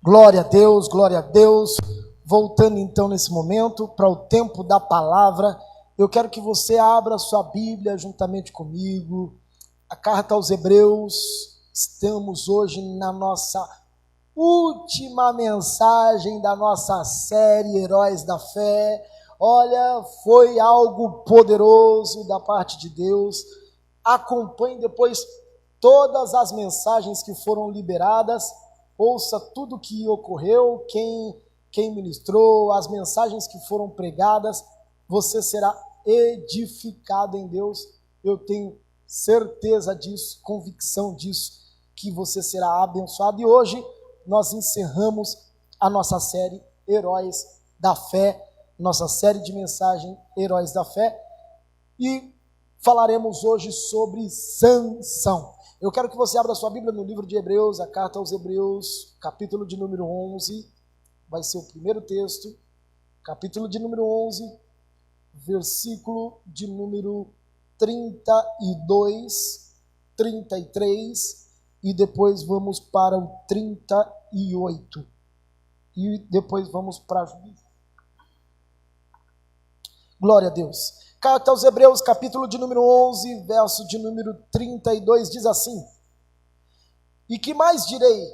Glória a Deus, glória a Deus. Voltando então nesse momento para o tempo da palavra, eu quero que você abra sua Bíblia juntamente comigo. A carta aos Hebreus, estamos hoje na nossa última mensagem da nossa série Heróis da Fé. Olha, foi algo poderoso da parte de Deus. Acompanhe depois todas as mensagens que foram liberadas. Ouça tudo o que ocorreu, quem ministrou, as mensagens que foram pregadas. Você será edificado em Deus. Eu tenho certeza disso, convicção disso, que você será abençoado. E hoje nós encerramos a nossa série Heróis da Fé, nossa série de mensagem Heróis da Fé. E falaremos hoje sobre Sansão. Eu quero que você abra sua Bíblia no livro de Hebreus, a carta aos Hebreus, capítulo de número 11, vai ser o primeiro texto, capítulo de número 11, versículo de número 32, 33, e depois vamos para o 38, e depois vamos para Juízes. Glória a Deus. Carta aos Hebreus, capítulo de número 11, verso de número 32, diz assim: E que mais direi?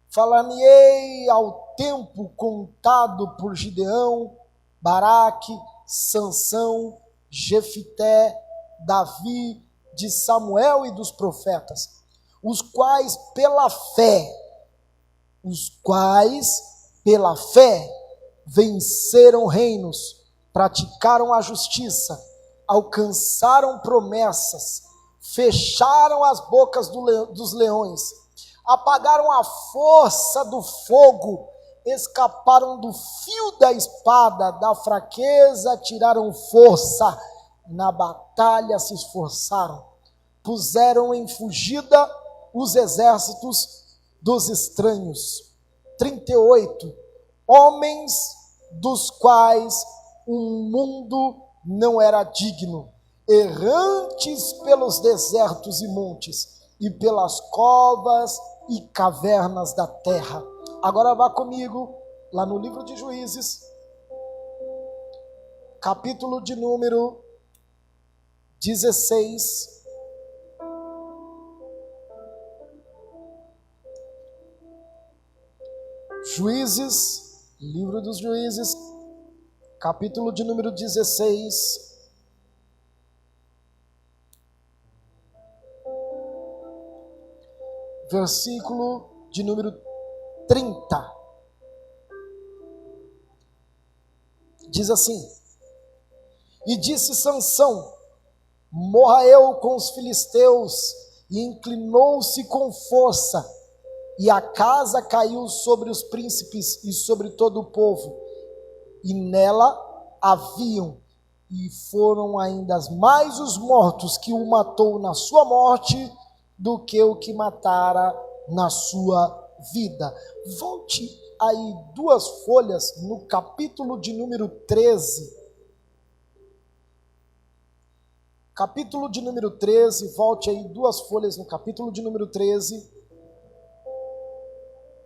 Falar-me-ei ao tempo contado por Gideão, Baraque, Sansão, Jefité, Davi, de Samuel e dos profetas, os quais pela fé venceram reinos, praticaram a justiça, alcançaram promessas, fecharam as bocas dos leões, apagaram a força do fogo, escaparam do fio da espada, da fraqueza tiraram força, na batalha se esforçaram, puseram em fugida os exércitos dos estranhos. 38. Homens dos quais o mundo não era digno, errantes pelos desertos e montes, e pelas covas e cavernas da terra. Agora vá comigo lá no livro de Juízes, capítulo de número 16. Juízes, livro dos Juízes, capítulo de número 16, versículo de número 30. Diz assim: E disse Sansão: Morra eu com os filisteus, e inclinou-se com força, e a casa caiu sobre os príncipes e sobre todo o povo, e nela haviam, e foram ainda mais os mortos que o matou na sua morte, do que o que matara na sua vida. Volte aí 2 folhas no capítulo de número 13. Capítulo de número 13, volte aí 2 folhas no capítulo de número 13,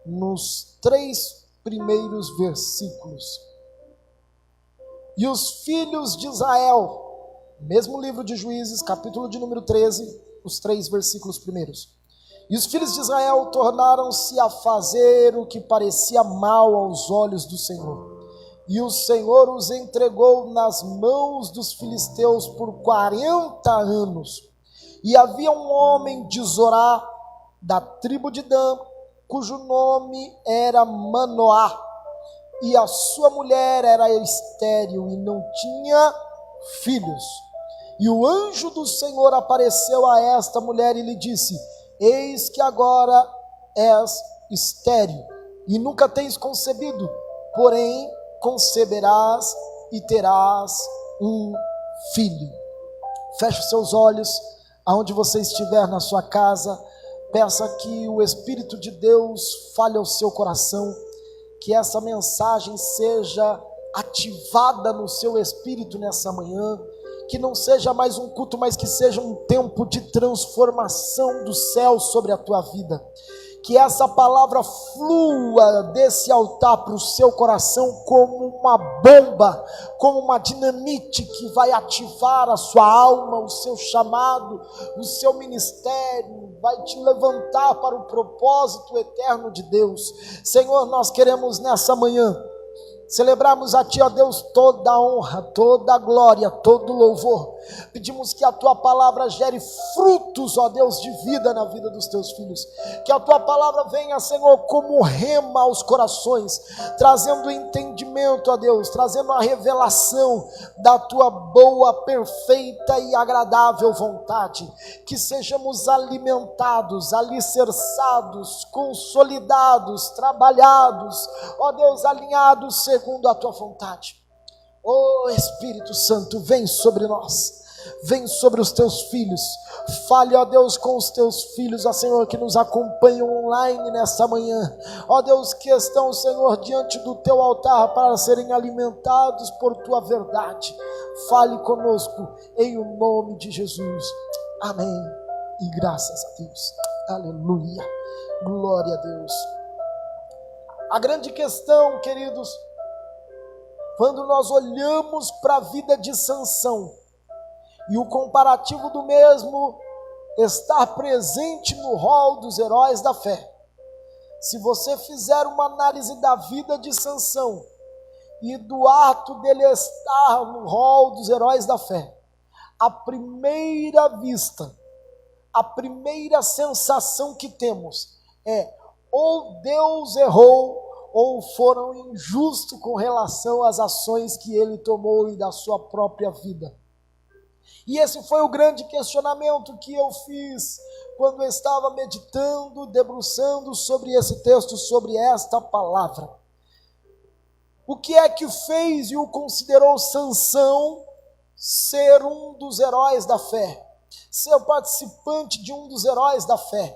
nos 3 primeiros versículos. E os filhos de Israel, mesmo livro de Juízes, capítulo de número 13, os 3 versículos primeiros. E os filhos de Israel tornaram-se a fazer o que parecia mal aos olhos do Senhor. E o Senhor os entregou nas mãos dos filisteus por 40 anos. E havia um homem de Zorá, da tribo de Dan, cujo nome era Manoá, e a sua mulher era estéril e não tinha filhos. E o anjo do Senhor apareceu a esta mulher e lhe disse: Eis que agora és estéril e nunca tens concebido, porém conceberás e terás um filho. Feche os seus olhos, aonde você estiver na sua casa, peça que o Espírito de Deus fale ao seu coração, que essa mensagem seja ativada no seu espírito nessa manhã, que não seja mais um culto, mas que seja um tempo de transformação do céu sobre a tua vida, Que essa palavra flua desse altar para o seu coração como uma bomba, como uma dinamite que vai ativar a sua alma, o seu chamado, o seu ministério, vai te levantar para o propósito eterno de Deus. Senhor, nós queremos nessa manhã celebrarmos a Ti, ó Deus, toda a honra, toda a glória, todo o louvor. Pedimos que a Tua palavra gere frutos, ó Deus, de vida na vida dos Teus filhos. Que a Tua palavra venha, Senhor, como rema aos corações, trazendo entendimento, ó Deus, trazendo a revelação da Tua boa, perfeita e agradável vontade. Que sejamos alimentados, alicerçados, consolidados, trabalhados, ó Deus, alinhados segundo a Tua vontade. Ó Espírito Santo, vem sobre nós, vem sobre os Teus filhos. Fale, ó Deus, com os Teus filhos, ó Senhor, que nos acompanham online nessa manhã. Ó Deus, que estão, Senhor, diante do Teu altar para serem alimentados por Tua verdade. Fale conosco em o nome de Jesus. Amém. E graças a Deus. Aleluia. Glória a Deus. A grande questão, queridos, quando nós olhamos para a vida de Sansão e o comparativo do mesmo estar presente no rol dos heróis da fé. Se você fizer uma análise da vida de Sansão e do ato dele estar no rol dos heróis da fé, à primeira vista, a primeira sensação que temos é: ou Deus errou, ou foram injustos com relação às ações que ele tomou e da sua própria vida. E esse foi o grande questionamento que eu fiz quando eu estava meditando, debruçando sobre esse texto, sobre esta palavra. O que é que fez e o considerou Sansão ser um dos heróis da fé, ser participante de um dos heróis da fé?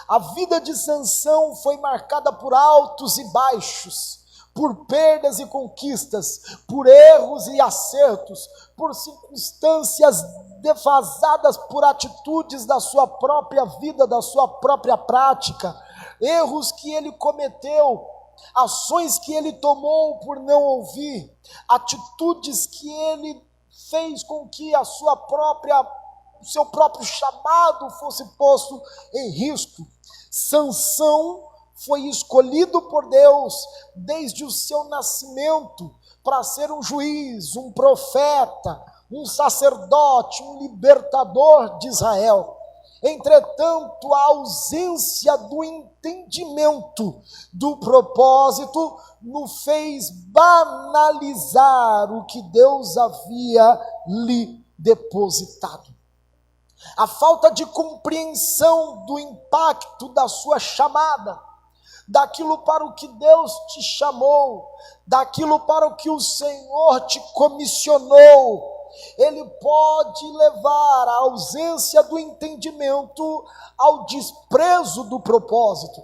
A vida de Sansão foi marcada por altos e baixos, por perdas e conquistas, por erros e acertos, por circunstâncias defasadas, por atitudes da sua própria vida, da sua própria prática, erros que ele cometeu, ações que ele tomou por não ouvir, atitudes que ele fez com que o seu próprio chamado fosse posto em risco. Sansão foi escolhido por Deus desde o seu nascimento para ser um juiz, um profeta, um sacerdote, um libertador de Israel. Entretanto, a ausência do entendimento do propósito o fez banalizar o que Deus havia lhe depositado. A falta de compreensão do impacto da sua chamada, daquilo para o que Deus te chamou, daquilo para o que o Senhor te comissionou, ele pode levar à ausência do entendimento, ao desprezo do propósito.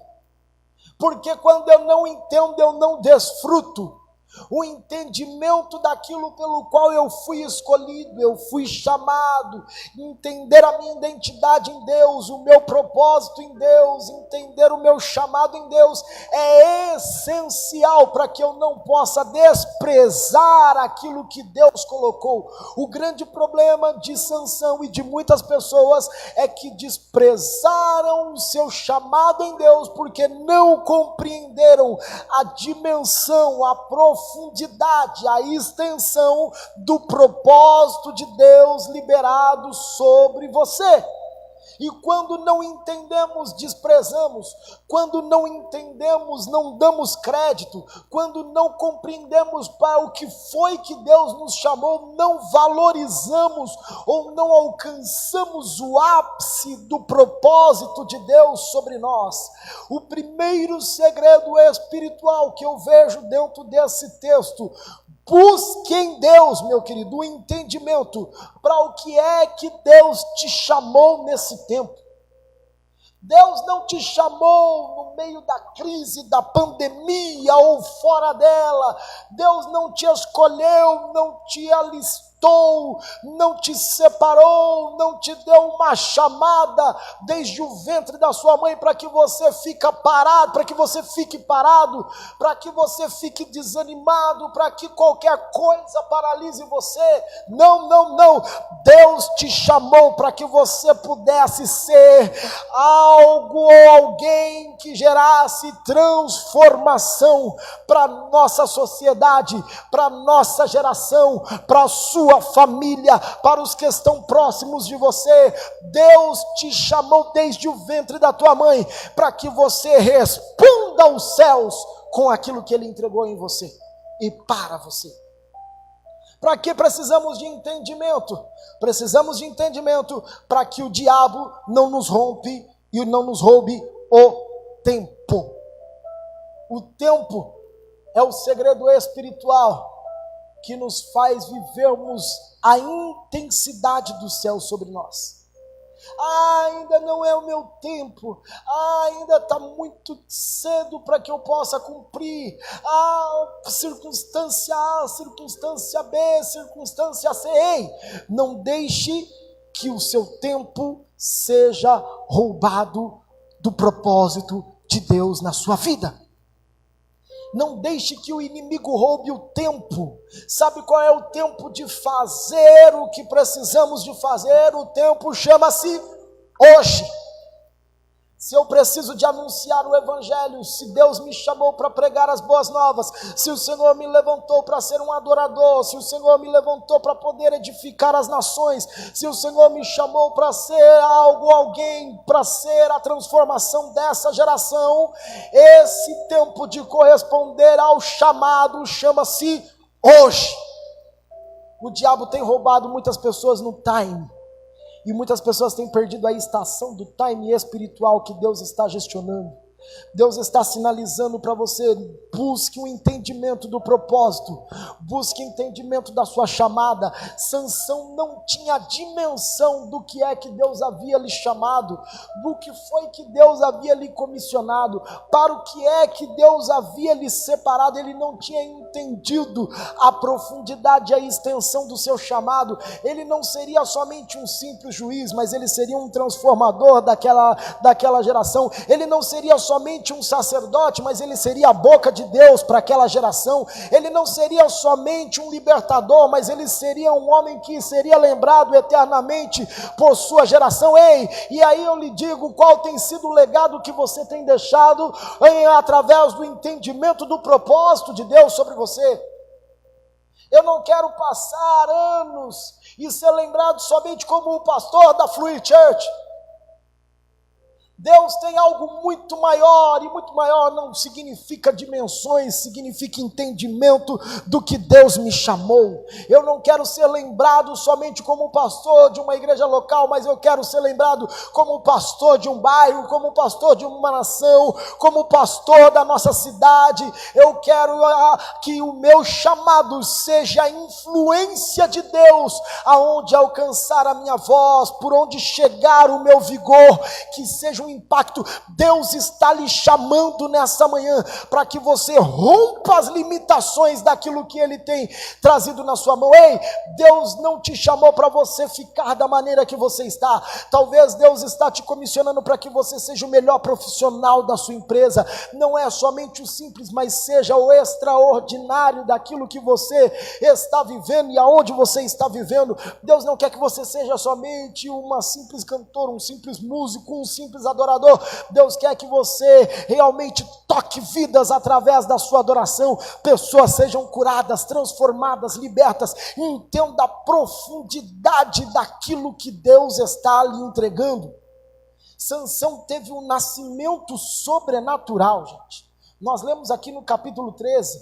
Porque quando eu não entendo, eu não desfruto o entendimento daquilo pelo qual eu fui escolhido, eu fui chamado, entender a minha identidade em Deus, o meu propósito em Deus, entender o meu chamado em Deus, é essencial para que eu não possa desprezar aquilo que Deus colocou. O grande problema de Sansão e de muitas pessoas é que desprezaram o seu chamado em Deus, porque não compreenderam a dimensão, a profundidade, a extensão do propósito de Deus liberado sobre você. E quando não entendemos, desprezamos. Quando não entendemos, não damos crédito. Quando não compreendemos para o que foi que Deus nos chamou, não valorizamos ou não alcançamos o ápice do propósito de Deus sobre nós. O primeiro segredo espiritual que eu vejo dentro desse texto: busque em Deus, meu querido, o entendimento para o que é que Deus te chamou nesse tempo. Deus não te chamou no meio da crise, da pandemia ou fora dela. Deus não te escolheu, não te alistou captou, não te separou, não te deu uma chamada desde o ventre da sua mãe para que você fique parado, para que você fique desanimado, para que qualquer coisa paralise você. Não. Deus te chamou para que você pudesse ser algo ou alguém que gerasse transformação para a nossa sociedade, para a nossa geração, para a sua família, para os que estão próximos de você. Deus te chamou desde o ventre da tua mãe para que você responda aos céus com aquilo que Ele entregou em você e para você. Para que precisamos de entendimento? Precisamos de entendimento para que o diabo não nos roube o tempo. O tempo é o segredo espiritual que nos faz vivermos a intensidade do céu sobre nós. Ainda não é o meu tempo, ainda está muito cedo para que eu possa cumprir. Circunstância A, circunstância B, circunstância C. Ei, não deixe que o seu tempo seja roubado do propósito de Deus na sua vida. Não deixe que o inimigo roube o tempo. Sabe qual é o tempo de fazer o que precisamos de fazer? O tempo chama-se hoje. Se eu preciso de anunciar o evangelho, se Deus me chamou para pregar as boas novas, se o Senhor me levantou para ser um adorador, se o Senhor me levantou para poder edificar as nações, se o Senhor me chamou para ser alguém, para ser a transformação dessa geração, esse tempo de corresponder ao chamado chama-se hoje. O diabo tem roubado muitas pessoas no time. E muitas pessoas têm perdido a estação do time espiritual que Deus está gestionando. Deus está sinalizando para você: busque um entendimento do propósito, busque entendimento da sua chamada. Sansão não tinha dimensão do que é que Deus havia lhe chamado, do que foi que Deus havia lhe comissionado, para o que é que Deus havia lhe separado. Ele não tinha entendido a profundidade e a extensão do seu chamado. Ele não seria somente um simples juiz, mas ele seria um transformador daquela geração. Ele não seria somente um sacerdote, mas ele seria a boca de Deus para aquela geração. Ele não seria somente um libertador, mas ele seria um homem que seria lembrado eternamente por sua geração. Ei, e aí eu lhe digo, qual tem sido o legado que você tem deixado através do entendimento do propósito de Deus sobre você? Eu não quero passar anos e ser lembrado somente como o pastor da Fluir Church. Deus tem algo muito maior, e muito maior não significa dimensões, significa entendimento do que Deus me chamou. Eu não quero ser lembrado somente como pastor de uma igreja local, mas eu quero ser lembrado como pastor de um bairro, como pastor de uma nação, como pastor da nossa cidade. Eu quero que o meu chamado seja a influência de Deus, aonde alcançar a minha voz, por onde chegar o meu vigor, que seja um impacto. Deus está lhe chamando nessa manhã para que você rompa as limitações daquilo que Ele tem trazido na sua mão. Ei, Deus não te chamou para você ficar da maneira que você está. Talvez Deus está te comissionando para que você seja o melhor profissional da sua empresa. Não é somente o simples, mas seja o extraordinário daquilo que você está vivendo e aonde você está vivendo. Deus não quer que você seja somente uma simples cantora, um simples músico, um simples adorador. Deus quer que você realmente toque vidas através da sua adoração. Pessoas sejam curadas, transformadas, libertas. Entenda a profundidade daquilo que Deus está lhe entregando. Sansão teve um nascimento sobrenatural, gente. Nós lemos aqui no capítulo 13.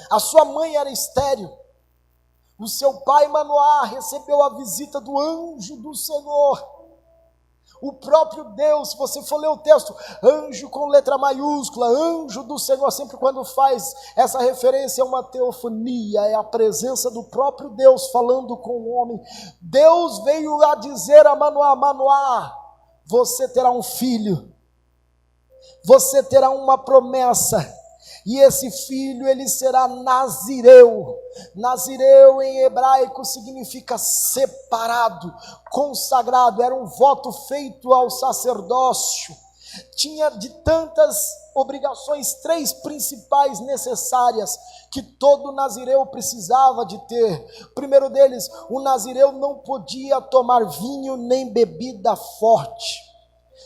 A sua mãe era estéril. O seu pai Manoá recebeu a visita do anjo do Senhor. O próprio Deus, se você for ler o texto, anjo com letra maiúscula, anjo do Senhor, sempre quando faz essa referência é uma teofania, é a presença do próprio Deus falando com o homem. Deus veio a dizer a Manoá: Manoá, você terá um filho, você terá uma promessa, E esse filho, ele será nazireu. Nazireu em hebraico significa separado, consagrado. Era um voto feito ao sacerdócio. Tinha de tantas obrigações, 3 principais necessárias que todo nazireu precisava de ter. O primeiro deles, o nazireu não podia tomar vinho nem bebida forte.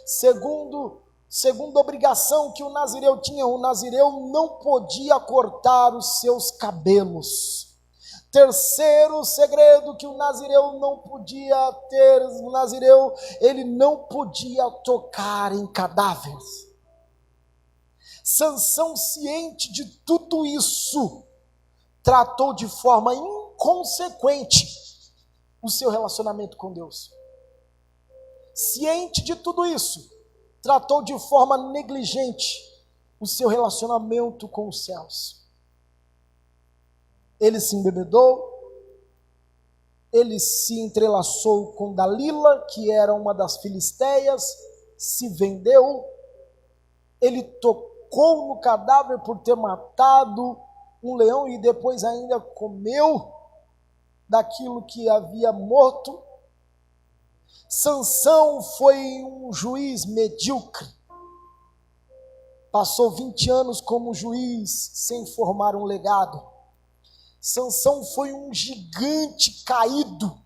Segunda obrigação que o nazireu tinha, o nazireu não podia cortar os seus cabelos. Terceiro segredo que o nazireu não podia ter, o nazireu, ele não podia tocar em cadáveres. Sansão, ciente de tudo isso, tratou de forma inconsequente o seu relacionamento com Deus. Ciente de tudo isso, tratou de forma negligente o seu relacionamento com os céus. Ele se embebedou, ele se entrelaçou com Dalila, que era uma das filisteias, se vendeu, ele tocou no cadáver por ter matado um leão e depois ainda comeu daquilo que havia morto. Sansão foi um juiz medíocre, passou 20 anos como juiz sem formar um legado. Sansão foi um gigante caído.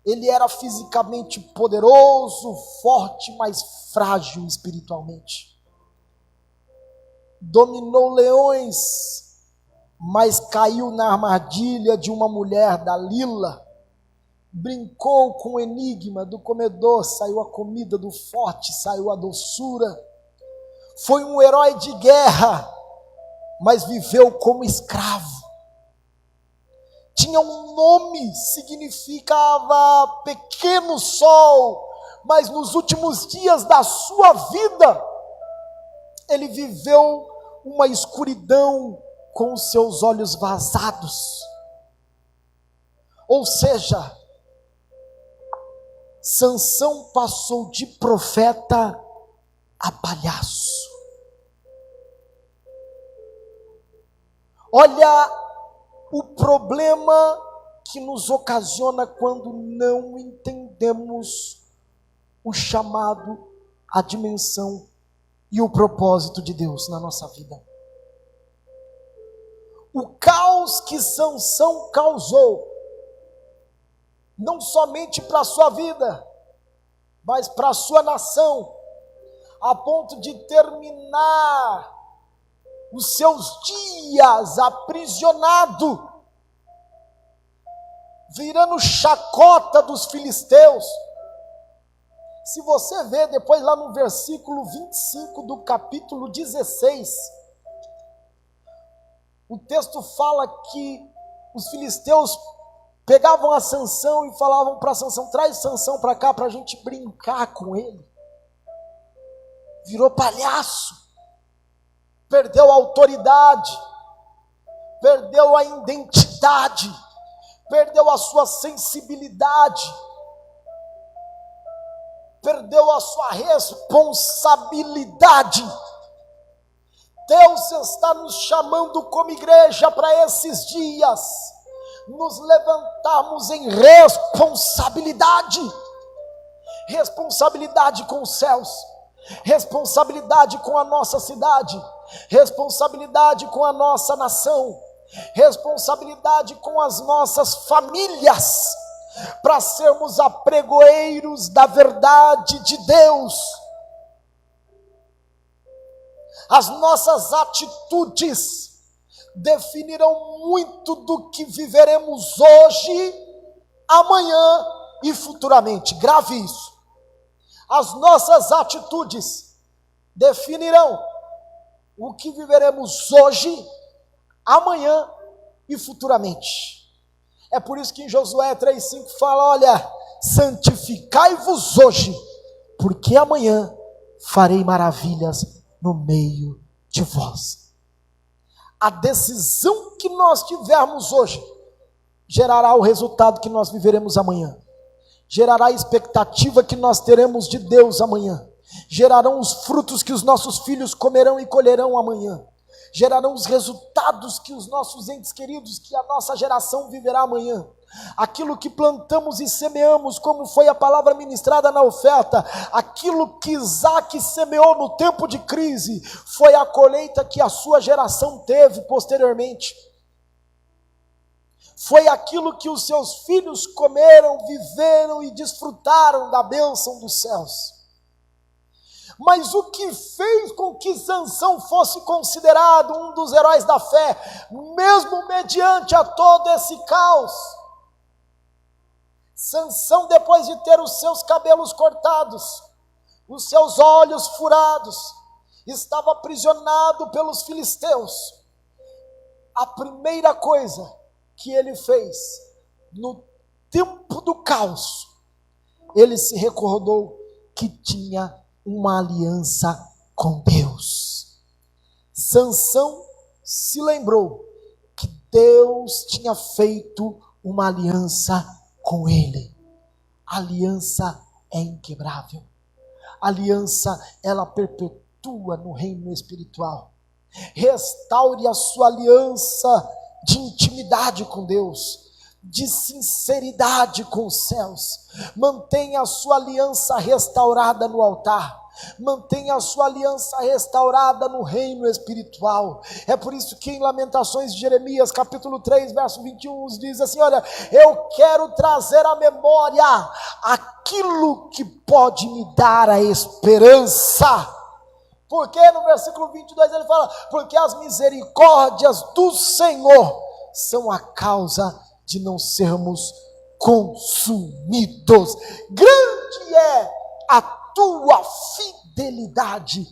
Ele era fisicamente poderoso, forte, mas frágil espiritualmente. Dominou leões, mas caiu na armadilha de uma mulher, Dalila. Brincou com o enigma do comedor, saiu a comida, do forte saiu a doçura. Foi um herói de guerra, mas viveu como escravo. Tinha um nome, significava pequeno sol, mas nos últimos dias da sua vida, ele viveu uma escuridão com os seus olhos vazados. Ou seja, Sansão passou de profeta a palhaço. Olha o problema que nos ocasiona quando não entendemos o chamado, a dimensão e o propósito de Deus na nossa vida. O caos que Sansão causou, não somente para a sua vida, mas para a sua nação, a ponto de terminar os seus dias aprisionado, virando chacota dos filisteus. Se você ver depois lá no versículo 25 do capítulo 16, o texto fala que os filisteus pegavam a Sansão e falavam para Sansão: traz Sansão para cá para a gente brincar com ele. Virou palhaço, perdeu a autoridade, perdeu a identidade, perdeu a sua sensibilidade, perdeu a sua responsabilidade. Deus está nos chamando como igreja para esses dias, nos levantarmos em responsabilidade, responsabilidade com os céus, responsabilidade com a nossa cidade, responsabilidade com a nossa nação, responsabilidade com as nossas famílias, para sermos apregoeiros da verdade de Deus. As nossas atitudes definirão muito do que viveremos hoje, amanhã e futuramente. Grave isso. As nossas atitudes definirão o que viveremos hoje, amanhã e futuramente. É por isso que em Josué 3,5 fala: olha, santificai-vos hoje, porque amanhã farei maravilhas no meio de vós. A decisão que nós tivermos hoje gerará o resultado que nós viveremos amanhã, gerará a expectativa que nós teremos de Deus amanhã, gerarão os frutos que os nossos filhos comerão e colherão amanhã. gerarão os resultados que os nossos entes queridos, que a nossa geração viverá amanhã. Aquilo que plantamos e semeamos, como foi a palavra ministrada na oferta, aquilo que Isaac semeou no tempo de crise, foi a colheita que a sua geração teve posteriormente. Foi aquilo que os seus filhos comeram, viveram e desfrutaram da bênção dos céus. Mas o que fez com que Sansão fosse considerado um dos heróis da fé, mesmo mediante a todo esse caos? Sansão, depois de ter os seus cabelos cortados, os seus olhos furados, estava aprisionado pelos filisteus. A primeira coisa que ele fez, no tempo do caos, ele se recordou que tinha uma aliança com Deus. Sansão se lembrou que Deus tinha feito uma aliança com ele. A aliança é inquebrável. A aliança, ela perpetua no reino espiritual. Restaure a sua aliança de intimidade com Deus, de sinceridade com os céus. Mantenha a sua aliança restaurada no altar. Mantenha a sua aliança restaurada no reino espiritual. É por isso que em Lamentações de Jeremias, capítulo 3, verso 21, diz assim: olha, eu quero trazer à memória aquilo que pode me dar a esperança. Porque no versículo 22 ele fala: porque as misericórdias do Senhor são a causa de não sermos consumidos. Grande é a tua fidelidade.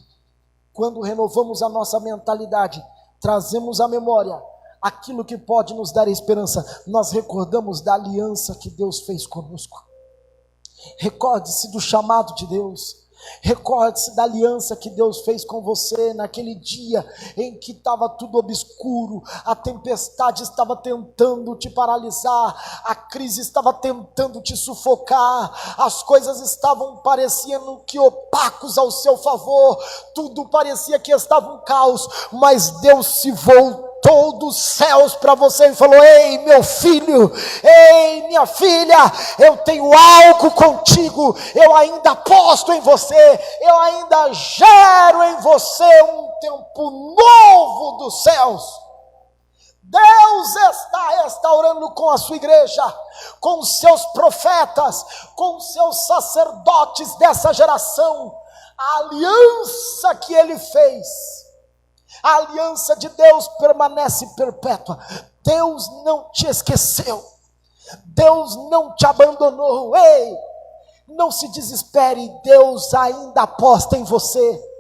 Quando renovamos a nossa mentalidade, trazemos à memória aquilo que pode nos dar esperança, nós recordamos da aliança que Deus fez conosco. Recorde-se do chamado de Deus. Recorde-se da aliança que Deus fez com você naquele dia em que estava tudo obscuro, a tempestade estava tentando te paralisar, a crise estava tentando te sufocar, as coisas estavam parecendo que opacos ao seu favor, tudo parecia que estava um caos, mas Deus se voltou dos céus para você e falou: ei meu filho, ei minha filha, eu tenho algo contigo, eu ainda aposto em você, eu ainda gero em você um tempo novo dos céus. Deus está restaurando com a sua igreja, com os seus profetas, com os seus sacerdotes dessa geração, a aliança que ele fez. A aliança de Deus permanece perpétua. Deus não te esqueceu. Deus não te abandonou. Ei, não se desespere. Deus ainda aposta em você.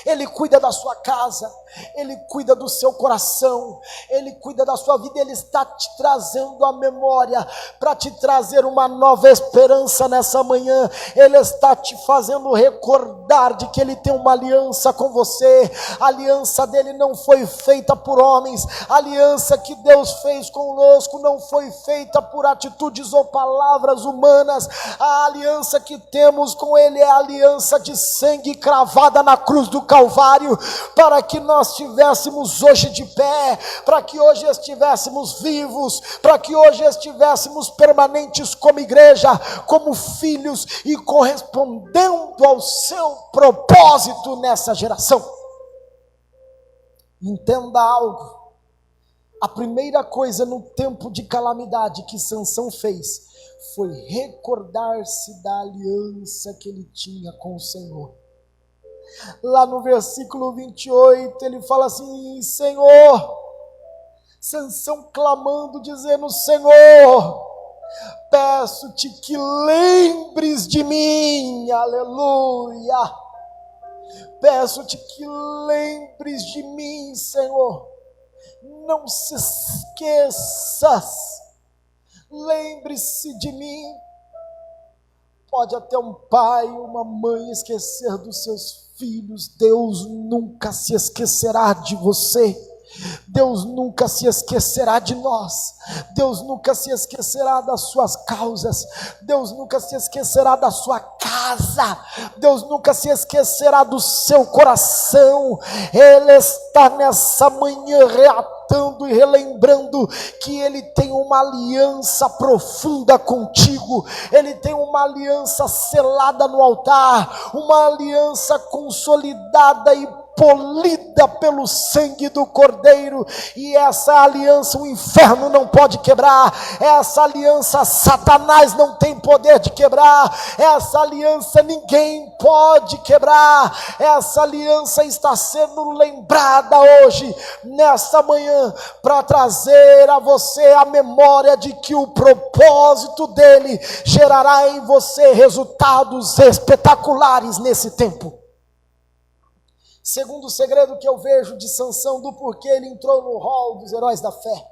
Ele cuida da sua casa, Ele cuida do seu coração, Ele cuida da sua vida. Ele está te trazendo a memória para te trazer uma nova esperança nessa manhã. Ele está te fazendo recordar de que Ele tem uma aliança com você. A aliança dele não foi feita por homens, a aliança que Deus fez conosco não foi feita por atitudes ou palavras humanas. A aliança que temos com Ele é a aliança de sangue cravada na cruz do Calvário, para que nós estivéssemos hoje de pé, para que hoje estivéssemos vivos, para que hoje estivéssemos permanentes como igreja, como filhos e correspondendo ao seu propósito nessa geração. Entenda algo: a primeira coisa no tempo de calamidade que Sansão fez foi recordar-se da aliança que ele tinha com o Senhor. Lá no versículo 28 ele fala assim: Senhor, Sansão clamando, dizendo: Senhor, peço-te que lembres de mim, aleluia, peço-te que lembres de mim, Senhor, não se esqueças, lembre-se de mim. Pode até um pai, uma mãe esquecer dos seus filhos, Deus nunca se esquecerá de você. Deus nunca se esquecerá de nós. Deus nunca se esquecerá das suas causas. Deus nunca se esquecerá da sua casa. Deus nunca se esquecerá do seu coração. Ele está nessa manhã reatando e relembrando que Ele tem uma aliança profunda contigo. Ele tem uma aliança selada no altar, uma aliança consolidada e polida pelo sangue do Cordeiro, e essa aliança o inferno não pode quebrar, essa aliança Satanás não tem poder de quebrar, essa aliança ninguém pode quebrar, essa aliança está sendo lembrada hoje, nesta manhã, para trazer a você a memória de que o propósito dele gerará em você resultados espetaculares nesse tempo. Segundo segredo que eu vejo de Sansão, do porquê ele entrou no hall dos heróis da fé.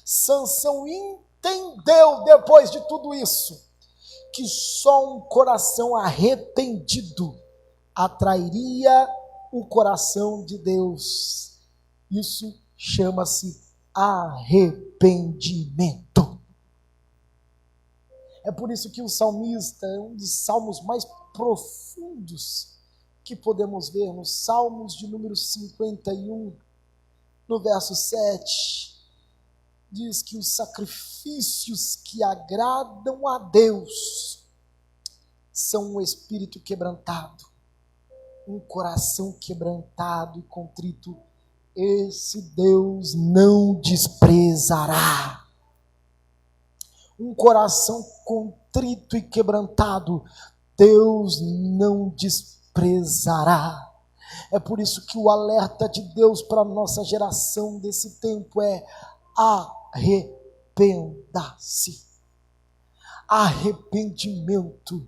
Sansão entendeu, depois de tudo isso, que só um coração arrependido atrairia o coração de Deus. Isso chama-se arrependimento. É por isso que o salmista é um dos salmos mais profundos que podemos ver nos Salmos de número 51, no verso 7, diz que os sacrifícios que agradam a Deus são um espírito quebrantado, um coração quebrantado e contrito, esse Deus não desprezará. Um coração contrito e quebrantado, Deus não desprezará. É por isso que o alerta de Deus para a nossa geração desse tempo é: arrependa-se. Arrependimento.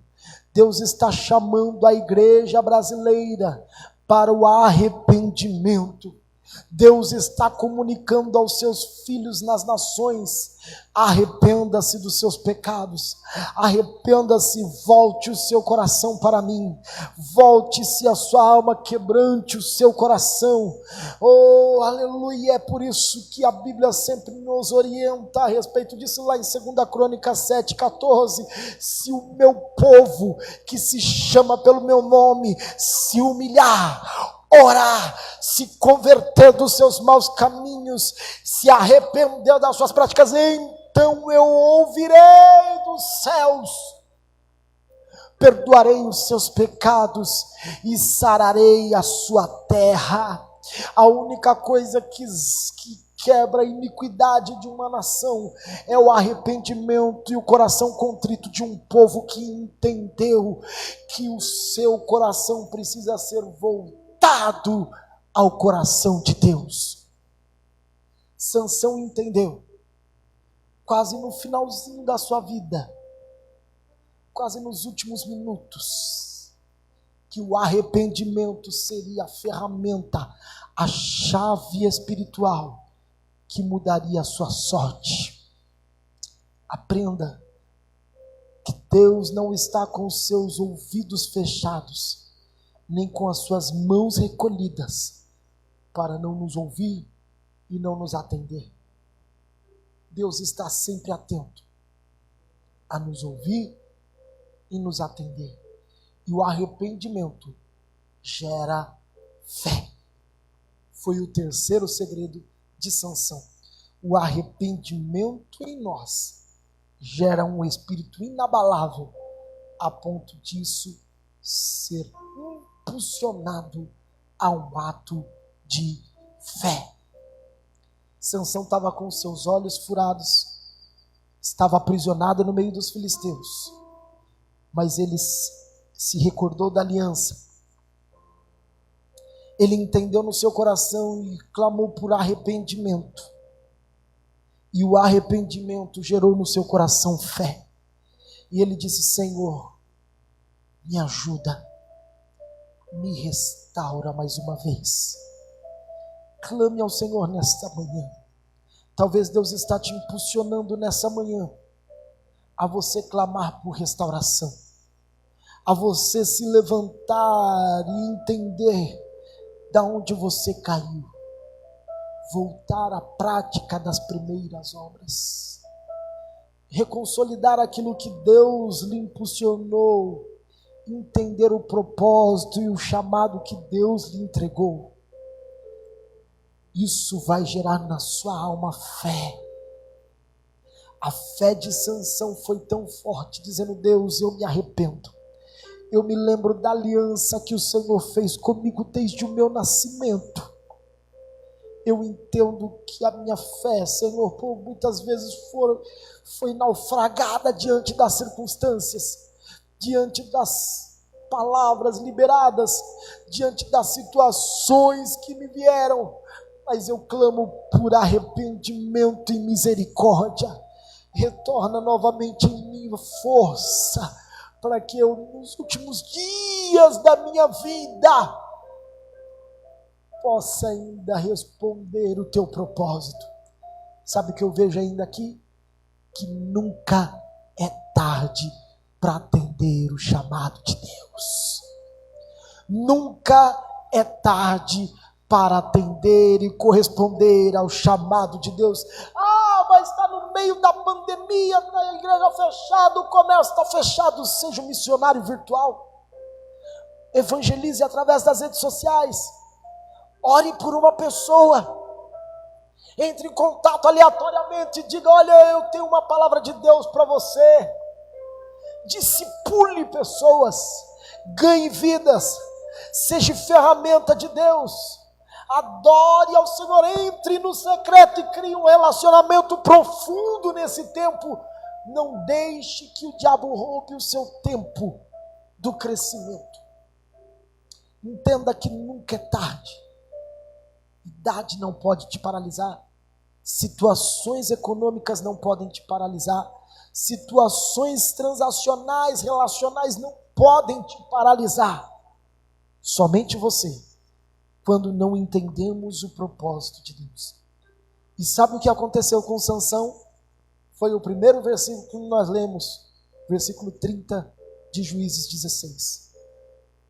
Deus está chamando a igreja brasileira para o arrependimento. Deus está comunicando aos seus filhos nas nações: arrependa-se dos seus pecados, arrependa-se, volte o seu coração para mim, volte-se a sua alma, quebrante o seu coração. Oh, aleluia! É por isso que a Bíblia sempre nos orienta a respeito disso, lá em 2 Crônicas 7,14: se o meu povo, que se chama pelo meu nome, se humilhar, orar, se converter dos seus maus caminhos, se arrepender das suas práticas, então eu ouvirei dos céus, perdoarei os seus pecados e sararei a sua terra. A única coisa que quebra a iniquidade de uma nação é o arrependimento e o coração contrito de um povo que entendeu que o seu coração precisa ser voltado ao coração de Deus. Sansão entendeu, quase no finalzinho da sua vida, quase nos últimos minutos, que o arrependimento seria a ferramenta, a chave espiritual que mudaria a sua sorte. Aprenda que Deus não está com os seus ouvidos fechados, nem com as suas mãos recolhidas, para não nos ouvir e não nos atender. Deus está sempre atento a nos ouvir e nos atender. E o arrependimento gera fé. Foi o terceiro segredo de Sansão. O arrependimento em nós gera um espírito inabalável, a ponto disso ser impulsionado a um ato de fé. Sansão estava com seus olhos furados, estava aprisionado no meio dos filisteus, mas ele se recordou da aliança. Ele entendeu no seu coração e clamou por arrependimento, e o arrependimento gerou no seu coração fé, e ele disse: Senhor, me ajuda, me restaura mais uma vez. Clame ao Senhor nesta manhã. Talvez Deus está te impulsionando nessa manhã a você clamar por restauração, a você se levantar e entender da onde você caiu, voltar à prática das primeiras obras, reconsolidar aquilo que Deus lhe impulsionou, entender o propósito e o chamado que Deus lhe entregou. Isso vai gerar na sua alma fé. A fé de Sansão foi tão forte, dizendo: Deus, eu me arrependo. Eu me lembro da aliança que o Senhor fez comigo desde o meu nascimento. Eu entendo que a minha fé, Senhor, por muitas vezes foi naufragada diante das circunstâncias, diante das palavras liberadas, diante das situações que me vieram. Mas eu clamo por arrependimento e misericórdia. Retorna novamente em mim força, para que eu, nos últimos dias da minha vida, possa ainda responder o teu propósito. Sabe o que eu vejo ainda aqui? Que nunca é tarde para atender o chamado de Deus. Nunca é tarde para atender e corresponder ao chamado de Deus. Mas está no meio da pandemia, a igreja fechada, o comércio está fechado. Seja um missionário virtual. Evangelize através das redes sociais. Ore por uma pessoa. Entre em contato aleatoriamente e diga: olha, eu tenho uma palavra de Deus para você. Discipule pessoas. Ganhe vidas. Seja ferramenta de Deus. Adore ao Senhor, entre no secreto e crie um relacionamento profundo nesse tempo. Não deixe que o diabo roube o seu tempo do crescimento. Entenda que nunca é tarde. Idade não pode te paralisar. Situações econômicas não podem te paralisar. Situações transacionais, relacionais não podem te paralisar. Somente você. Quando não entendemos o propósito de Deus. E sabe o que aconteceu com Sansão? Foi o primeiro versículo que nós lemos, versículo 30 de Juízes 16.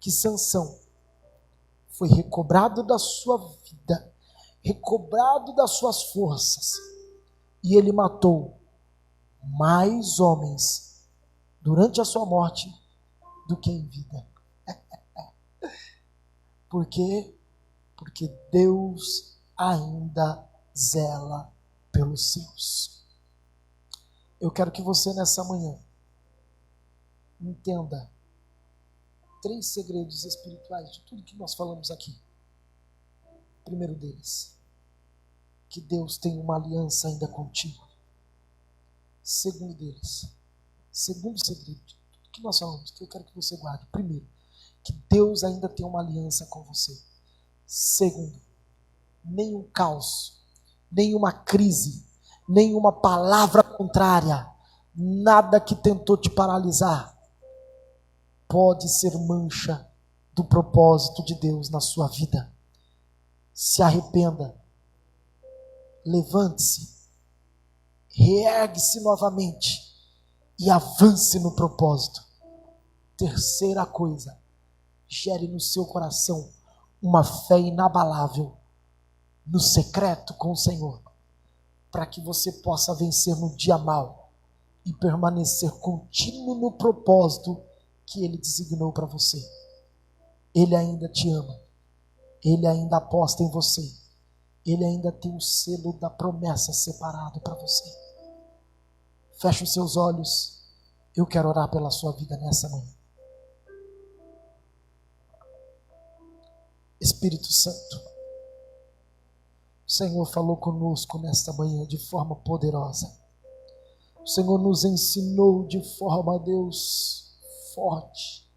Que Sansão foi recobrado da sua vida, recobrado das suas forças, e ele matou mais homens durante a sua morte do que em vida. Por quê? Porque Deus ainda zela pelos seus. Eu quero que você nessa manhã entenda 3 segredos espirituais de tudo que nós falamos aqui. Primeiro deles, que Deus tem uma aliança ainda contigo. Segundo segredo de tudo que nós falamos, que eu quero que você guarde. Primeiro, que Deus ainda tem uma aliança com você. Segundo, nenhum caos, nenhuma crise, nenhuma palavra contrária, nada que tentou te paralisar, pode ser mancha do propósito de Deus na sua vida. Se arrependa, levante-se, reergue-se novamente e avance no propósito. Terceira coisa, gere no seu coração uma fé inabalável no secreto com o Senhor, para que você possa vencer no dia mau e permanecer contínuo no propósito que Ele designou para você. Ele ainda te ama, Ele ainda aposta em você, Ele ainda tem o selo da promessa separado para você. Feche os seus olhos, eu quero orar pela sua vida nessa manhã. Espírito Santo, o Senhor falou conosco nesta manhã de forma poderosa. O Senhor nos ensinou de forma, Deus, forte,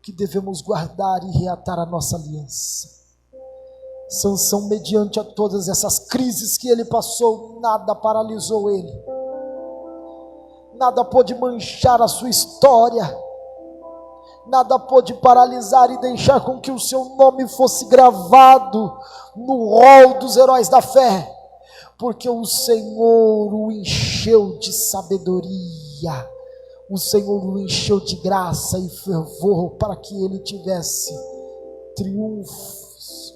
que devemos guardar e reatar a nossa aliança. Sansão, mediante a todas essas crises que ele passou, nada paralisou ele. Nada pôde manchar a sua história. Nada pôde paralisar e deixar com que o seu nome fosse gravado no rol dos heróis da fé, porque o Senhor o encheu de sabedoria, o Senhor o encheu de graça e fervor para que ele tivesse triunfos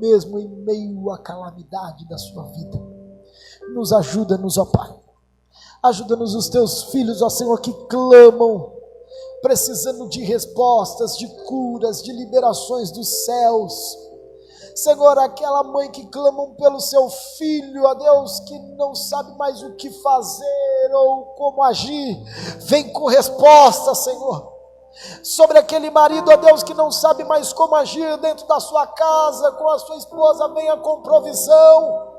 mesmo em meio à calamidade da sua vida. Nos ajuda-nos, ó Pai. Ajuda-nos os teus filhos, ó Senhor, que clamam, precisando de respostas, de curas, de liberações dos céus. Senhor, aquela mãe que clamam pelo seu filho, ó Deus, que não sabe mais o que fazer ou como agir, vem com resposta, Senhor. Sobre aquele marido, ó Deus, que não sabe mais como agir dentro da sua casa, com a sua esposa, venha com provisão.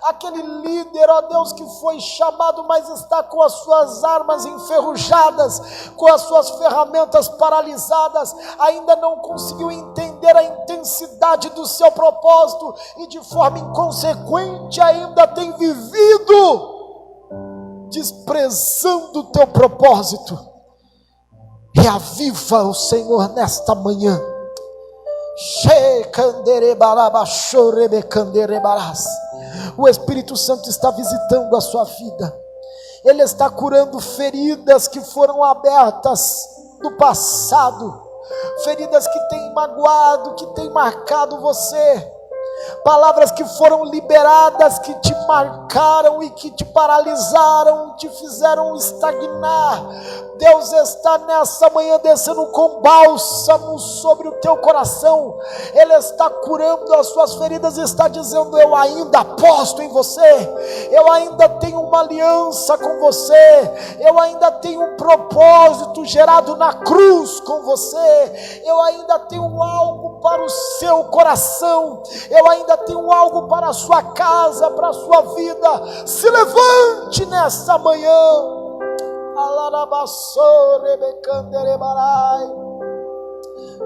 Aquele líder, ó Deus, que foi chamado, mas está com as suas armas enferrujadas, com as suas ferramentas paralisadas, ainda não conseguiu entender a intensidade do seu propósito e de forma inconsequente ainda tem vivido desprezando o teu propósito. Reaviva o Senhor nesta manhã. O Espírito Santo está visitando a sua vida. Ele está curando feridas que foram abertas no passado, feridas que têm magoado, que têm marcado você, palavras que foram liberadas, que te marcaram e que te paralisaram, te fizeram estagnar. Deus está nessa manhã descendo com bálsamo sobre o teu coração. Ele está curando as suas feridas e está dizendo: eu ainda aposto em você, eu ainda tenho uma aliança com você, eu ainda tenho um propósito gerado na cruz com você, eu ainda tenho algo para o seu coração, eu ainda tenho algo para a sua casa, para a sua vida. Se levante nessa manhã.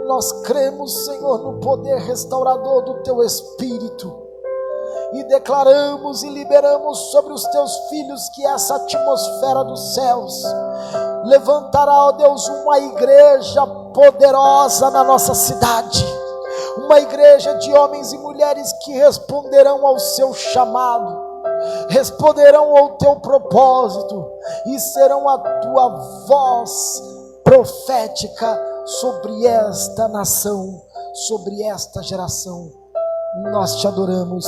Nós cremos, Senhor, no poder restaurador do teu Espírito e declaramos e liberamos sobre os teus filhos que essa atmosfera dos céus levantará, ó Deus, uma igreja poderosa na nossa cidade, uma igreja de homens e mulheres que responderão ao seu chamado, responderão ao teu propósito e serão a tua voz profética sobre esta nação, sobre esta geração. Nós te adoramos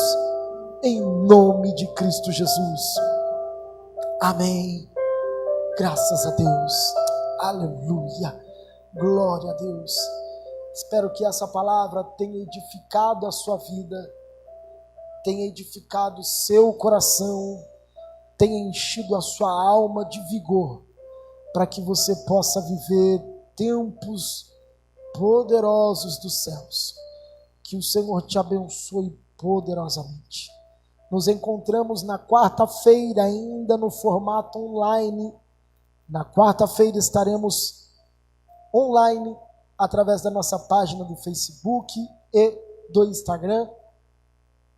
em nome de Cristo Jesus. Amém. Graças a Deus. Aleluia. Glória a Deus. Espero que essa palavra tenha edificado a sua vida, tenha edificado o seu coração, tenha enchido a sua alma de vigor, para que você possa viver tempos poderosos dos céus. Que o Senhor te abençoe poderosamente. Nos encontramos na quarta-feira, ainda no formato online. Na quarta-feira estaremos online através da nossa página do Facebook e do Instagram,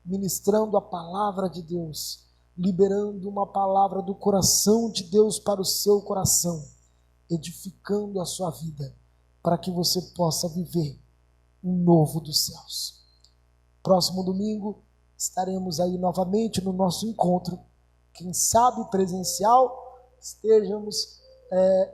ministrando a palavra de Deus, liberando uma palavra do coração de Deus para o seu coração, edificando a sua vida, para que você possa viver um novo dos céus. Próximo domingo estaremos aí novamente no nosso encontro, quem sabe presencial, estejamos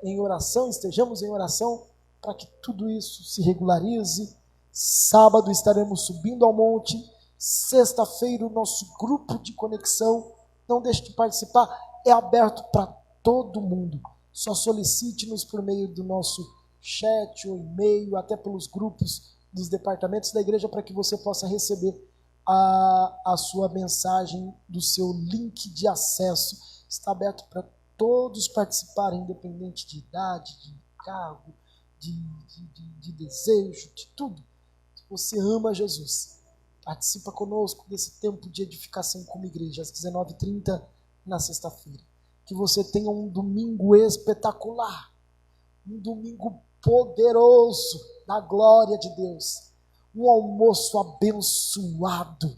em oração, para que tudo isso se regularize. Sábado estaremos subindo ao monte. Sexta-feira o nosso grupo de conexão, não deixe de participar, é aberto para todo mundo. Só solicite-nos por meio do nosso chat ou e-mail, até pelos grupos dos departamentos da igreja, para que você possa receber a sua mensagem do seu link de acesso. Está aberto para todos participarem, independente de idade, de cargo, de desejo, de tudo. Se você ama Jesus, participa conosco desse tempo de edificação como igreja, às 19h30 na sexta-feira. Que você tenha um domingo espetacular, um domingo poderoso da glória de Deus, um almoço abençoado.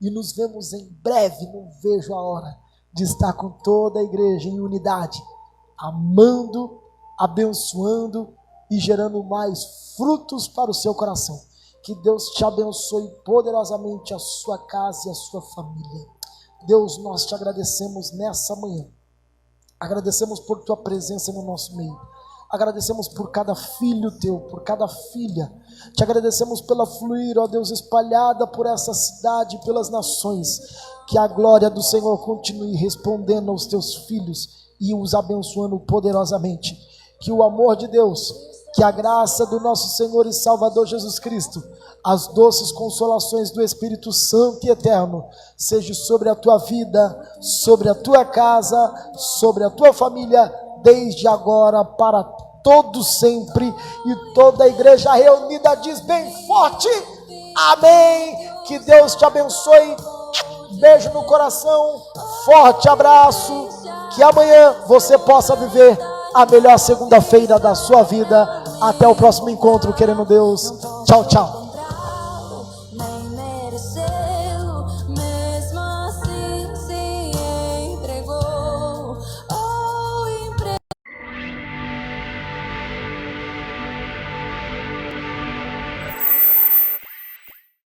E nos vemos em breve, não vejo a hora de estar com toda a igreja em unidade, amando, abençoando e gerando mais frutos para o seu coração. Que Deus te abençoe poderosamente, a sua casa e a sua família. Deus, nós te agradecemos nessa manhã. Agradecemos por tua presença no nosso meio. Agradecemos por cada filho teu, por cada filha. Te agradecemos pela Fluir, ó Deus, espalhada por essa cidade, pelas nações. Que a glória do Senhor continue respondendo aos teus filhos e os abençoando poderosamente. Que o amor de Deus, que a graça do nosso Senhor e Salvador Jesus Cristo, as doces consolações do Espírito Santo e Eterno, seja sobre a tua vida, sobre a tua casa, sobre a tua família, desde agora para todo sempre. E toda a igreja reunida diz bem forte: amém. Que Deus te abençoe. Beijo no coração, forte abraço. Que amanhã você possa viver a melhor segunda-feira da sua vida. Até o próximo encontro, querendo Deus. Tchau, tchau.